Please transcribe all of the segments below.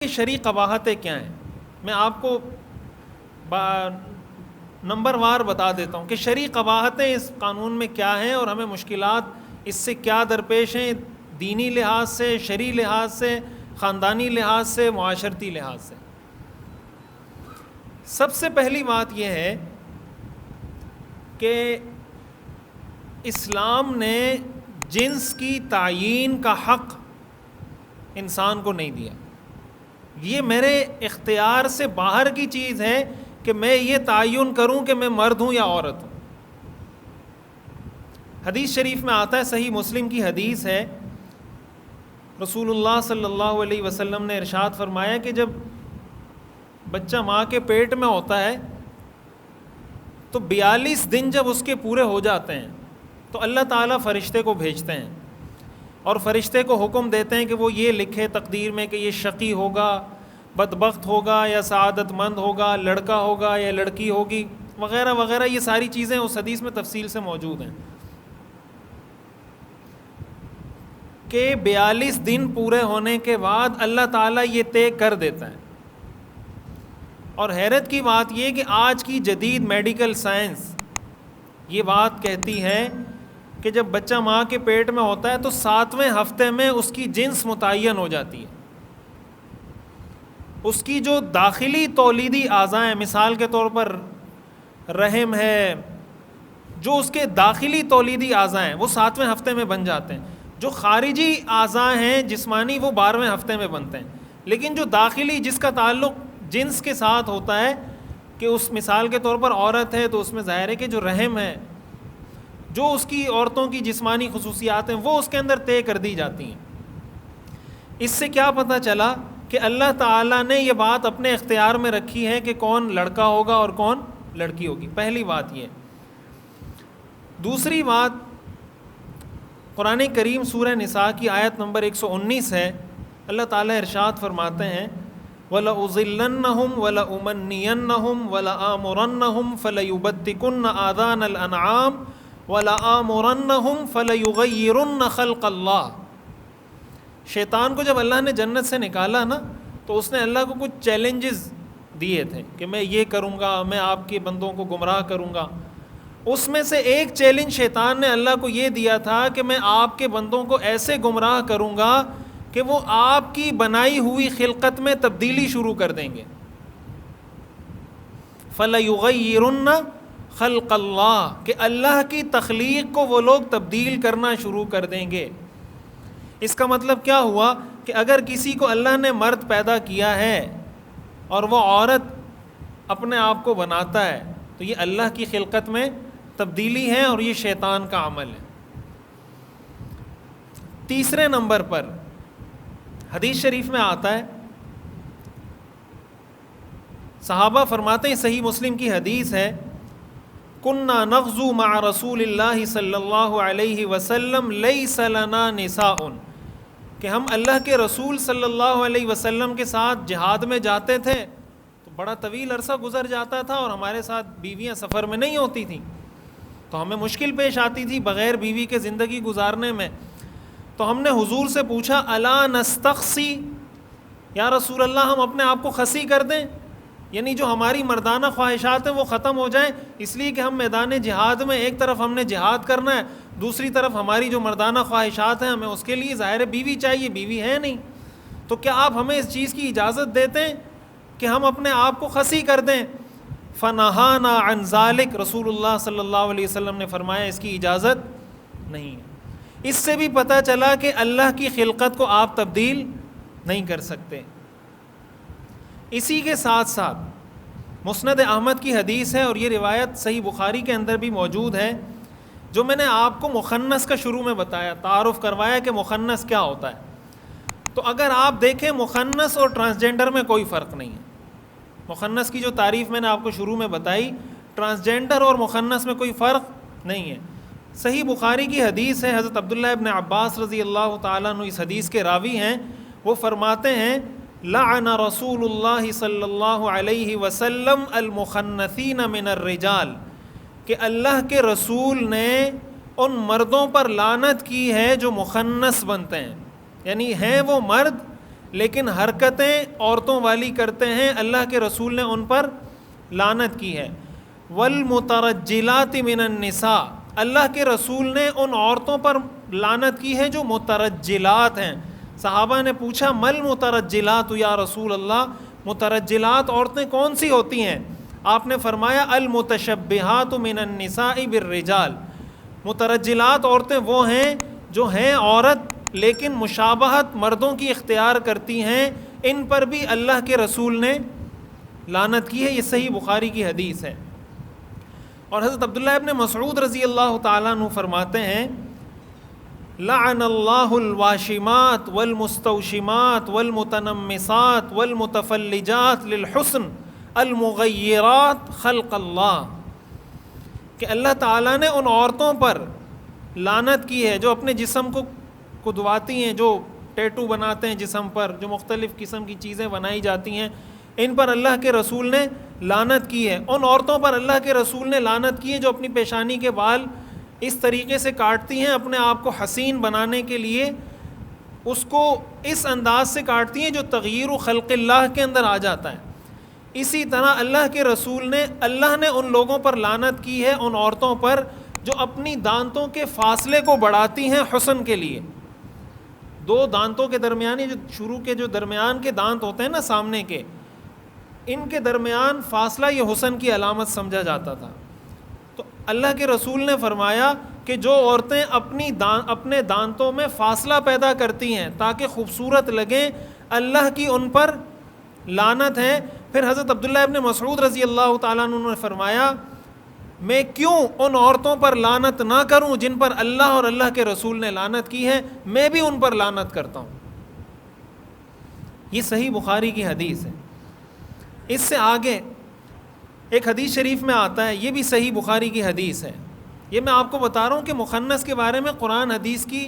شرعی قباحتیں کیا ہیں؟ میں آپ کو نمبر وار بتا دیتا ہوں کہ شرعی قباحتیں اس قانون میں کیا ہیں اور ہمیں مشکلات اس سے کیا درپیش ہیں، دینی لحاظ سے، شرعی لحاظ سے، خاندانی لحاظ سے، معاشرتی لحاظ سے۔ سب سے پہلی بات یہ ہے کہ اسلام نے جنس کی تعیین کا حق انسان کو نہیں دیا۔ یہ میرے اختیار سے باہر کی چیز ہے کہ میں یہ تعین کروں کہ میں مرد ہوں یا عورت ہوں۔ حدیث شریف میں آتا ہے، صحیح مسلم کی حدیث ہے، رسول اللہ صلی اللہ علیہ وسلم نے ارشاد فرمایا کہ جب بچہ ماں کے پیٹ میں ہوتا ہے تو 42 دن جب اس کے پورے ہو جاتے ہیں تو اللہ تعالیٰ فرشتے کو بھیجتے ہیں اور فرشتے کو حکم دیتے ہیں کہ وہ یہ لکھے تقدیر میں کہ یہ شقی ہوگا، بدبخت ہوگا یا سعادت مند ہوگا، لڑکا ہوگا یا لڑکی ہوگی، وغیرہ وغیرہ۔ یہ ساری چیزیں اس حدیث میں تفصیل سے موجود ہیں کہ 42 دن پورے ہونے کے بعد اللہ تعالیٰ یہ طے کر دیتا ہے۔ اور حیرت کی بات یہ کہ آج کی جدید میڈیکل سائنس یہ بات کہتی ہے کہ جب بچہ ماں کے پیٹ میں ہوتا ہے تو 7ویں ہفتے میں اس کی جنس متعین ہو جاتی ہے۔ اس کی جو داخلی تولیدی اعضاء ہیں، مثال کے طور پر رحم ہے، جو اس کے داخلی تولیدی اعضاء ہیں وہ 7ویں ہفتے میں بن جاتے ہیں۔ جو خارجی اعضاء ہیں جسمانی وہ 12ویں ہفتے میں بنتے ہیں، لیکن جو داخلی جس کا تعلق جنس کے ساتھ ہوتا ہے کہ اس مثال کے طور پر عورت ہے تو اس میں ظاہر ہے کہ جو رحم ہے، جو اس کی عورتوں کی جسمانی خصوصیات ہیں وہ اس کے اندر طے کر دی جاتی ہیں۔ اس سے کیا پتہ چلا کہ اللہ تعالیٰ نے یہ بات اپنے اختیار میں رکھی ہے کہ کون لڑکا ہوگا اور کون لڑکی ہوگی۔ پہلی بات یہ۔ دوسری بات، قرآن کریم سورہ نساء کی آیت نمبر 119 ہے، اللہ تعالیٰ ارشاد فرماتے ہیں وَلَأُضِلَّنَّهُمْ وَلَأُمَنِّيَنَّهُمْ وَلَآمُرَنَّهُمْ فَلَيُبَتِّكُنَّ آذَانَ الْأَنْعَامِ وَلَآمُرَنَّهُمْ فَلَيُغَيِّرُنَّ خَلْقَ اللَّهِ۔ شیطان کو جب اللہ نے جنت سے نکالا نا تو اس نے اللہ کو کچھ چیلنجز دیے تھے کہ میں یہ کروں گا، میں آپ کے بندوں کو گمراہ کروں گا۔ اس میں سے ایک چیلنج شیطان نے اللہ کو یہ دیا تھا کہ میں آپ کے بندوں کو ایسے گمراہ کروں گا کہ وہ آپ کی بنائی ہوئی خلقت میں تبدیلی شروع کر دیں گے۔ فَلَيُغَيِّرُنَّ خلق اللہ، کہ اللہ کی تخلیق کو وہ لوگ تبدیل کرنا شروع کر دیں گے۔ اس کا مطلب کیا ہوا کہ اگر کسی کو اللہ نے مرد پیدا کیا ہے اور وہ عورت اپنے آپ کو بناتا ہے تو یہ اللہ کی خلقت میں تبدیلی ہے اور یہ شیطان کا عمل ہے۔ تیسرے نمبر پر حدیث شریف میں آتا ہے، صحابہ فرماتے ہیں، صحیح مسلم کی حدیث ہے، کُنَّا نَغْزُو مَعَ رَسُولِ اللَّهِ صلی اللہ علیہ وسلم لَيْسَ لَنَا نِسَاءٌ، کہ ہم اللہ کے رسول صلی اللہ علیہ وسلم کے ساتھ جہاد میں جاتے تھے تو بڑا طویل عرصہ گزر جاتا تھا اور ہمارے ساتھ بیویاں سفر میں نہیں ہوتی تھیں، تو ہمیں مشکل پیش آتی تھی بغیر بیوی کے زندگی گزارنے میں۔ تو ہم نے حضور سے پوچھا الا نستخسی، یا رسول اللہ ہم اپنے آپ کو خسی کر دیں، یعنی جو ہماری مردانہ خواہشات ہیں وہ ختم ہو جائیں، اس لیے کہ ہم میدان جہاد میں ایک طرف ہم نے جہاد کرنا ہے، دوسری طرف ہماری جو مردانہ خواہشات ہیں ہمیں اس کے لیے ظاہر بیوی چاہیے، بیوی ہے نہیں، تو کیا آپ ہمیں اس چیز کی اجازت دیتے ہیں کہ ہم اپنے آپ کو خسی کر دیں؟ فنہانا عن ذالک، رسول اللہ صلی اللہ علیہ وسلم نے فرمایا اس کی اجازت نہیں ہے۔ اس سے بھی پتہ چلا کہ اللہ کی خلقت کو آپ تبدیل نہیں کر سکتے۔ اسی کے ساتھ ساتھ مسند احمد کی حدیث ہے اور یہ روایت صحیح بخاری کے اندر بھی موجود ہے، جو میں نے آپ کو مخنث کا شروع میں بتایا، تعارف کروایا کہ مخنث کیا ہوتا ہے۔ تو اگر آپ دیکھیں مخنث اور ٹرانسجینڈر میں کوئی فرق نہیں ہے۔ مخنث کی جو تعریف میں نے آپ کو شروع میں بتائی، ٹرانسجینڈر اور مخنث میں کوئی فرق نہیں ہے۔ صحیح بخاری کی حدیث ہے، حضرت عبداللہ ابن عباس رضی اللہ تعالیٰ عنہ اس حدیث کے راوی ہیں، وہ فرماتے ہیں لعن رسول اللہ صلی اللہ علیہ وسلم المخنثین من الرجال، کہ اللہ کے رسول نے ان مردوں پر لعنت کی ہے جو مخنث بنتے ہیں، یعنی ہیں وہ مرد لیکن حرکتیں عورتوں والی کرتے ہیں اللہ کے رسول نے ان پر لعنت کی ہے۔ والمترجلات من النساء، اللہ کے رسول نے ان عورتوں پر لعنت کی ہے جو مترجلات ہیں۔ صحابہ نے پوچھا مل مترجلات یا رسول اللہ، مترجلات عورتیں کون سی ہوتی ہیں؟ آپ نے فرمایا المتشبہات من النساء بالرجال، مترجلات عورتیں وہ ہیں جو ہیں عورت لیکن مشابہت مردوں کی اختیار کرتی ہیں، ان پر بھی اللہ کے رسول نے لعنت کی ہے۔ یہ صحیح بخاری کی حدیث ہے۔ اور حضرت عبداللہ ابن مسعود رضی اللہ تعالیٰ عنہ فرماتے ہیں لعن اللہ الواشمات والمستوشمات والمتنمسات والمتفلجات للحسن المغیرات خلق اللہ، کہ اللہ تعالیٰ نے ان عورتوں پر لعنت کی ہے جو اپنے جسم کو کدواتی ہیں، جو ٹیٹو بناتے ہیں جسم پر، جو مختلف قسم کی چیزیں بنائی جاتی ہیں، ان پر اللہ کے رسول نے لعنت کی ہے۔ ان عورتوں پر اللہ کے رسول نے لعنت کی ہے جو اپنی پیشانی کے بال اس طریقے سے کاٹتی ہیں اپنے آپ کو حسین بنانے کے لیے، اس کو اس انداز سے کاٹتی ہیں جو تغییر و خلق اللہ کے اندر آ جاتا ہے۔ اسی طرح اللہ کے رسول نے، اللہ نے ان لوگوں پر لعنت کی ہے، ان عورتوں پر جو اپنی دانتوں کے فاصلے کو بڑھاتی ہیں حسن کے لیے۔ دو دانتوں کے درمیان، جو شروع کے جو درمیان کے دانت ہوتے ہیں نا سامنے کے، ان کے درمیان فاصلہ یہ حسن کی علامت سمجھا جاتا تھا۔ تو اللہ کے رسول نے فرمایا کہ جو عورتیں اپنے دانتوں میں فاصلہ پیدا کرتی ہیں تاکہ خوبصورت لگیں، اللہ کی ان پر لعنت ہے۔ پھر حضرت عبداللہ ابن مسعود رضی اللہ تعالیٰ عنہ نے فرمایا میں کیوں ان عورتوں پر لعنت نہ کروں جن پر اللہ اور اللہ کے رسول نے لعنت کی ہے، میں بھی ان پر لعنت کرتا ہوں۔ یہ صحیح بخاری کی حدیث ہے۔ اس سے آگے ایک حدیث شریف میں آتا ہے، یہ بھی صحیح بخاری کی حدیث ہے۔ یہ میں آپ کو بتا رہا ہوں کہ مخنث کے بارے میں قرآن حدیث کی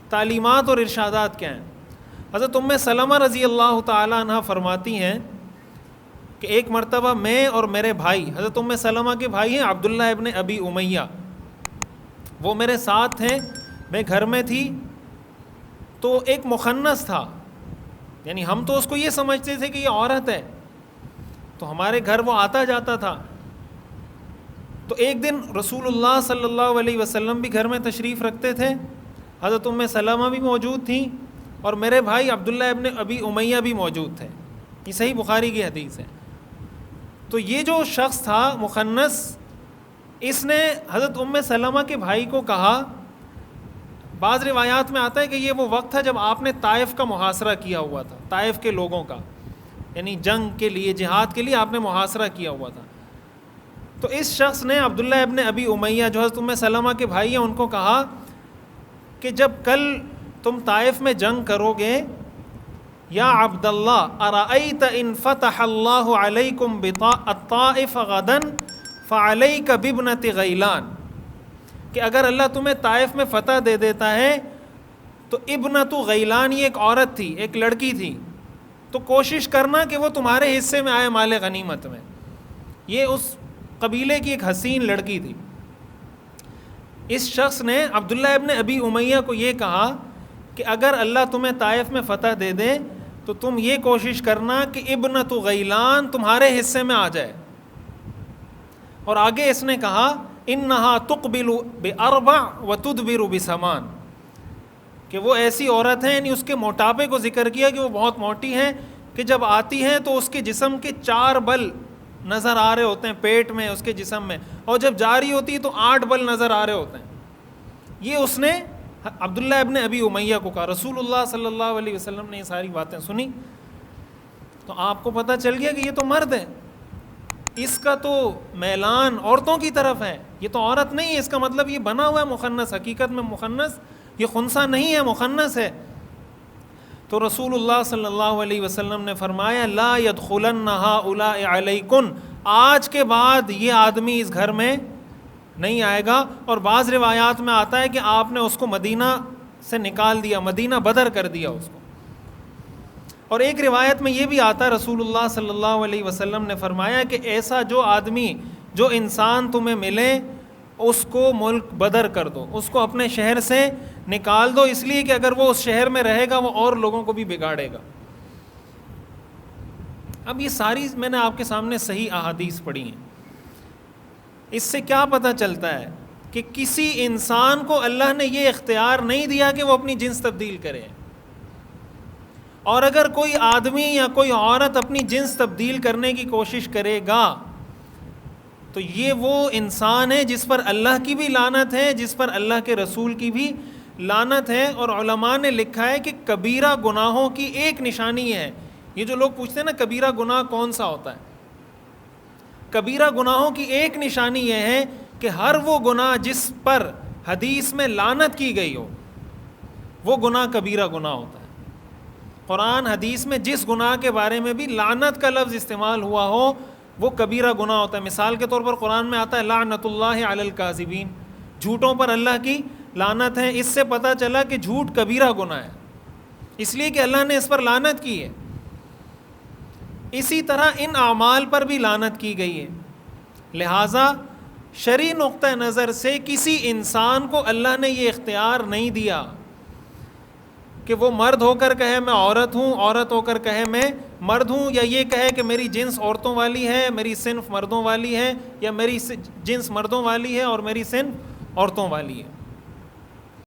تعلیمات اور ارشادات کیا ہیں۔ حضرت ام سلمہ رضی اللہ تعالی عنہ فرماتی ہیں کہ ایک مرتبہ میں اور میرے بھائی، حضرت ام سلمہ کے بھائی ہیں عبداللہ ابن ابی امیہ، وہ میرے ساتھ تھے، میں گھر میں تھی، تو ایک مخنث تھا، یعنی ہم تو اس کو یہ سمجھتے تھے کہ یہ عورت ہے، تو ہمارے گھر وہ آتا جاتا تھا۔ تو ایک دن رسول اللہ صلی اللہ علیہ وسلم بھی گھر میں تشریف رکھتے تھے، حضرت ام سلمہ بھی موجود تھیں اور میرے بھائی عبداللہ ابن ابی امیہ بھی موجود تھے۔ یہ صحیح بخاری کی حدیث ہے۔ تو یہ جو شخص تھا مخنث، اس نے حضرت ام سلمہ کے بھائی کو کہا، بعض روایات میں آتا ہے کہ یہ وہ وقت تھا جب آپ نے طائف کا محاصرہ کیا ہوا تھا، طائف کے لوگوں کا، یعنی جنگ کے لیے، جہاد کے لیے آپ نے محاصرہ کیا ہوا تھا۔ تو اس شخص نے عبداللہ ابن ابی امیہ جو حضرت ام سلمہ کے بھائی ہیں ان کو کہا کہ جب کل تم طائف میں جنگ کرو گے، یا عبداللہ ارأیت ان فتح اللہ علیکم الطائف غدا فعلیک بابنۃ غیلان، کہ اگر اللہ تمہیں طائف میں فتح دے دیتا ہے تو ابنۃ غیلان، یہ ایک عورت تھی، ایک لڑکی تھی، تو کوشش کرنا کہ وہ تمہارے حصے میں آئے مال غنیمت میں۔ یہ اس قبیلے کی ایک حسین لڑکی تھی۔ اس شخص نے عبداللہ ابن ابی امیہ کو یہ کہا کہ اگر اللہ تمہیں طائف میں فتح دے دے تو تم یہ کوشش کرنا کہ ابنۃ غیلان تمہارے حصے میں آ جائے۔ اور آگے اس نے کہا انہا تقبل باربع وتدبر بثمان، کہ وہ ایسی عورت ہیں، یعنی اس کے موٹاپے کو ذکر کیا کہ وہ بہت موٹی ہیں، کہ جب آتی ہیں تو اس کے جسم کے 4 بل نظر آ رہے ہوتے ہیں پیٹ میں، اس کے جسم میں، اور جب جاری ہوتی ہے تو 8 بل نظر آ رہے ہوتے ہیں۔ یہ اس نے عبداللہ ابن ابی امیہ کو کہا۔ رسول اللہ صلی اللہ علیہ وسلم نے یہ ساری باتیں سنی تو آپ کو پتہ چل گیا کہ یہ تو مرد ہے، اس کا تو میلان عورتوں کی طرف ہے، یہ تو عورت نہیں ہے، اس کا مطلب یہ بنا ہوا ہے مخنث، حقیقت میں مخنث، یہ خنثی نہیں ہے، مخنث ہے۔ تو رسول اللہ صلی اللہ علیہ وسلم نے فرمایا لا يدخلن هؤلاء علیکن، آج کے بعد یہ آدمی اس گھر میں نہیں آئے گا۔ اور بعض روایات میں آتا ہے کہ آپ نے اس کو مدینہ سے نکال دیا، مدینہ بدر کر دیا اس کو۔ اور ایک روایت میں یہ بھی آتا ہے رسول اللہ صلی اللہ علیہ وسلم نے فرمایا کہ ایسا جو آدمی، جو انسان تمہیں ملے، اس کو ملک بدر کر دو، اس کو اپنے شہر سے نکال دو، اس لیے کہ اگر وہ اس شہر میں رہے گا وہ اور لوگوں کو بھی بگاڑے گا۔ اب یہ ساری میں نے آپ کے سامنے صحیح احادیث پڑھی ہیں. اس سے کیا پتہ چلتا ہے کہ کسی انسان کو اللہ نے یہ اختیار نہیں دیا کہ وہ اپنی جنس تبدیل کرے. اور اگر کوئی آدمی یا کوئی عورت اپنی جنس تبدیل کرنے کی کوشش کرے گا تو یہ وہ انسان ہے جس پر اللہ کی بھی لعنت ہے, جس پر اللہ کے رسول کی بھی لعنت ہے. اور علماء نے لکھا ہے کہ کبیرہ گناہوں کی ایک نشانی ہے. یہ جو لوگ پوچھتے ہیں نا کبیرہ گناہ کون سا ہوتا ہے, کبیرہ گناہوں کی ایک نشانی یہ ہے کہ ہر وہ گناہ جس پر حدیث میں لعنت کی گئی ہو وہ گناہ کبیرہ گناہ ہوتا ہے. قرآن حدیث میں جس گناہ کے بارے میں بھی لعنت کا لفظ استعمال ہوا ہو وہ کبیرہ گناہ ہوتا ہے. مثال کے طور پر قرآن میں آتا ہے لعنت اللہ علی الکاذبین, جھوٹوں پر اللہ کی لعنت ہے. اس سے پتہ چلا کہ جھوٹ کبیرہ گناہ ہے, اس لیے کہ اللہ نے اس پر لعنت کی ہے. اسی طرح ان اعمال پر بھی لعنت کی گئی ہے. لہٰذا شرعی نقطہ نظر سے کسی انسان کو اللہ نے یہ اختیار نہیں دیا کہ وہ مرد ہو کر کہے میں عورت ہوں, عورت ہو کر کہے میں مرد ہوں, یا یہ کہے کہ میری جنس عورتوں والی ہے, میری صنف مردوں والی ہے, یا میری جنس مردوں والی ہے اور میری صنف عورتوں والی ہے.